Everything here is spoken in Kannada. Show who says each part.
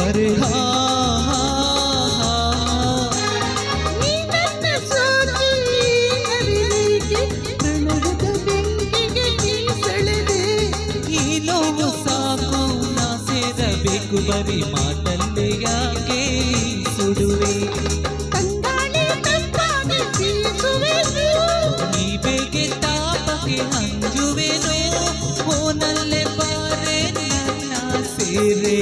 Speaker 1: ಅರೆ ಹಾ ಪ್ರಣಯದ ಬೆಂಕಿಗೆ ನೀ ಸೆಳೆದೆ. ಈ ನೋವು ಸಾಕು ನಾ ಸೇರಬೇಕು ಬರೀ ಮಾತಲ್ಲೇ ಯಾಕೆ ಸುಡುವೆ. ಈ ಬೇಗೆ ತಾಪಕ್ಕೆ ಹಂಜುವೆನು ಓನಲ್ಲೇ ಬಾರೆ ನನ್ನ ಸೇರೆ.